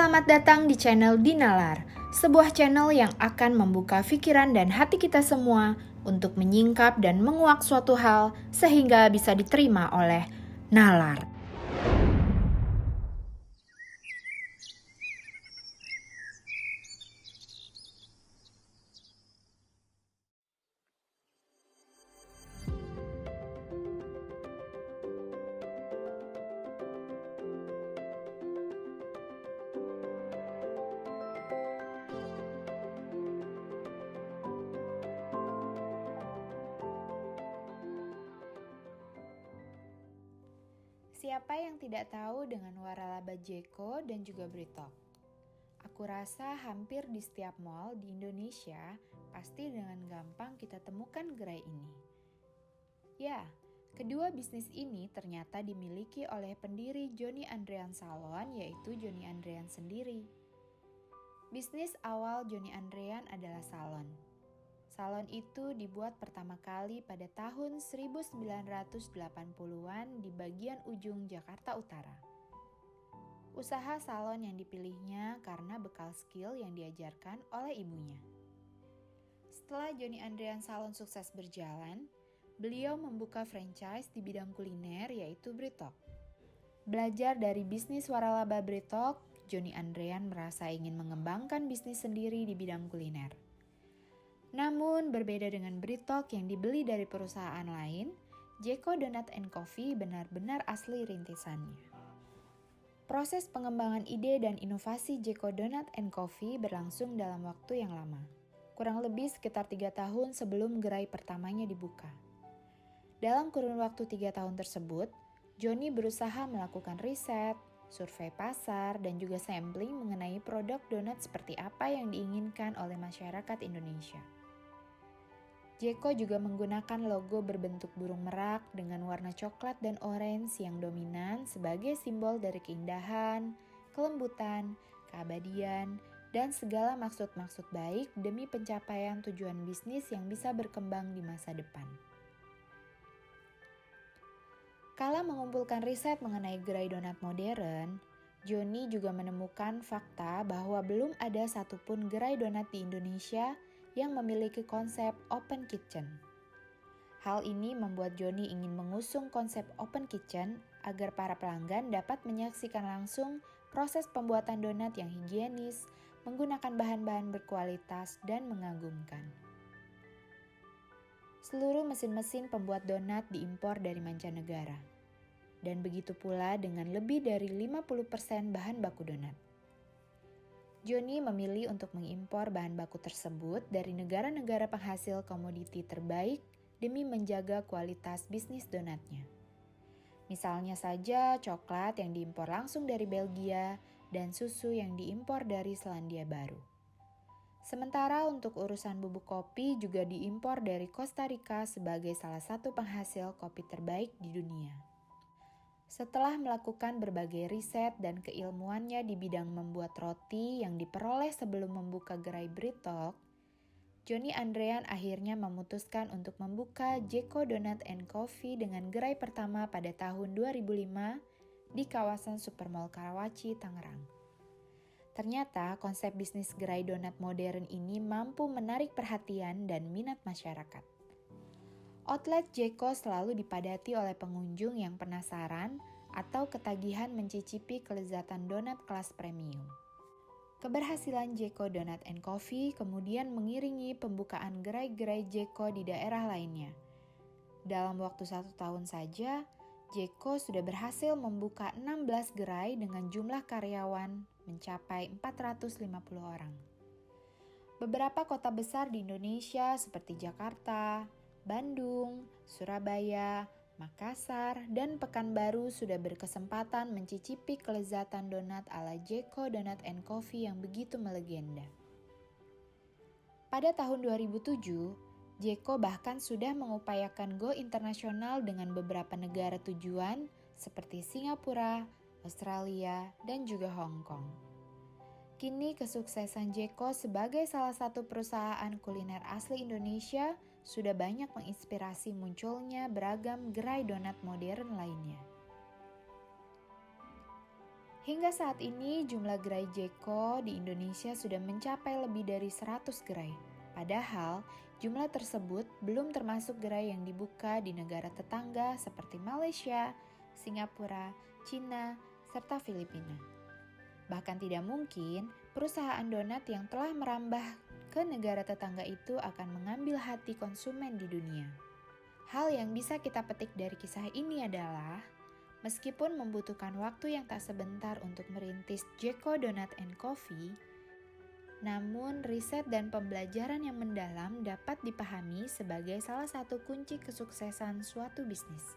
Selamat datang di channel Dinalar, sebuah channel yang akan membuka pikiran dan hati kita semua untuk menyingkap dan menguak suatu hal sehingga bisa diterima oleh nalar. Siapa yang tidak tahu dengan waralaba Jeko dan juga Britok? Aku rasa hampir di setiap mall di Indonesia pasti dengan gampang kita temukan gerai ini. Ya, kedua bisnis ini ternyata dimiliki oleh pendiri Johnny Andrean Salon, yaitu Johnny Andrean sendiri. Bisnis awal Johnny Andrean adalah salon. Salon itu dibuat pertama kali pada tahun 1980-an di bagian ujung Jakarta Utara. Usaha salon yang dipilihnya karena bekal skill yang diajarkan oleh ibunya. Setelah Johnny Andrean Salon sukses berjalan, beliau membuka franchise di bidang kuliner yaitu Britok. Belajar dari bisnis waralaba Britok, Johnny Andrean merasa ingin mengembangkan bisnis sendiri di bidang kuliner. Namun berbeda dengan Britok yang dibeli dari perusahaan lain, Jeko Donut & Coffee benar-benar asli rintisannya. Proses pengembangan ide dan inovasi Jeko Donut & Coffee berlangsung dalam waktu yang lama, kurang lebih sekitar 3 tahun sebelum gerai pertamanya dibuka. Dalam kurun waktu 3 tahun tersebut, Johnny berusaha melakukan riset, survei pasar, dan juga sampling mengenai produk donat seperti apa yang diinginkan oleh masyarakat Indonesia. Jeko juga menggunakan logo berbentuk burung merak dengan warna coklat dan orange yang dominan sebagai simbol dari keindahan, kelembutan, keabadian, dan segala maksud-maksud baik demi pencapaian tujuan bisnis yang bisa berkembang di masa depan. Kala mengumpulkan riset mengenai gerai donat modern, Johnny juga menemukan fakta bahwa belum ada satupun gerai donat di Indonesia yang memiliki konsep open kitchen. Hal ini membuat Johnny ingin mengusung konsep open kitchen agar para pelanggan dapat menyaksikan langsung proses pembuatan donat yang higienis, menggunakan bahan-bahan berkualitas dan mengagumkan. Seluruh mesin-mesin pembuat donat diimpor dari mancanegara. Dan begitu pula dengan lebih dari 50% bahan baku donat. Johnny memilih untuk mengimpor bahan baku tersebut dari negara-negara penghasil komoditi terbaik demi menjaga kualitas bisnis donatnya. Misalnya saja coklat yang diimpor langsung dari Belgia dan susu yang diimpor dari Selandia Baru. Sementara untuk urusan bubuk kopi juga diimpor dari Costa Rica sebagai salah satu penghasil kopi terbaik di dunia. Setelah melakukan berbagai riset dan keilmuannya di bidang membuat roti yang diperoleh sebelum membuka gerai Britok, Johnny Andrean akhirnya memutuskan untuk membuka Jeko Donut & Coffee dengan gerai pertama pada tahun 2005 di kawasan Supermall Karawaci, Tangerang. Ternyata konsep bisnis gerai donat modern ini mampu menarik perhatian dan minat masyarakat. Outlet Jeko selalu dipadati oleh pengunjung yang penasaran atau ketagihan mencicipi kelezatan donat kelas premium. Keberhasilan Jeko Donut & Coffee kemudian mengiringi pembukaan gerai-gerai Jeko di daerah lainnya. Dalam waktu 1 tahun saja, Jeko sudah berhasil membuka 16 gerai dengan jumlah karyawan mencapai 450 orang. Beberapa kota besar di Indonesia seperti Jakarta, Bandung, Surabaya, Makassar, dan Pekanbaru sudah berkesempatan mencicipi kelezatan donat ala Jeko Donut & Coffee yang begitu melegenda. Pada tahun 2007, Jeko bahkan sudah mengupayakan go internasional dengan beberapa negara tujuan seperti Singapura, Australia, dan juga Hong Kong. Kini kesuksesan Jeko sebagai salah satu perusahaan kuliner asli Indonesia sudah banyak menginspirasi munculnya beragam gerai donat modern lainnya. Hingga saat ini jumlah gerai Jeko di Indonesia sudah mencapai lebih dari 100 gerai. Padahal jumlah tersebut belum termasuk gerai yang dibuka di negara tetangga seperti Malaysia, Singapura, Cina, serta Filipina. Bahkan tidak mungkin perusahaan donat yang telah merambah ke negara tetangga itu akan mengambil hati konsumen di dunia. Hal yang bisa kita petik dari kisah ini adalah meskipun membutuhkan waktu yang tak sebentar untuk merintis Jeko Donut and Coffee, namun riset dan pembelajaran yang mendalam dapat dipahami sebagai salah satu kunci kesuksesan suatu bisnis.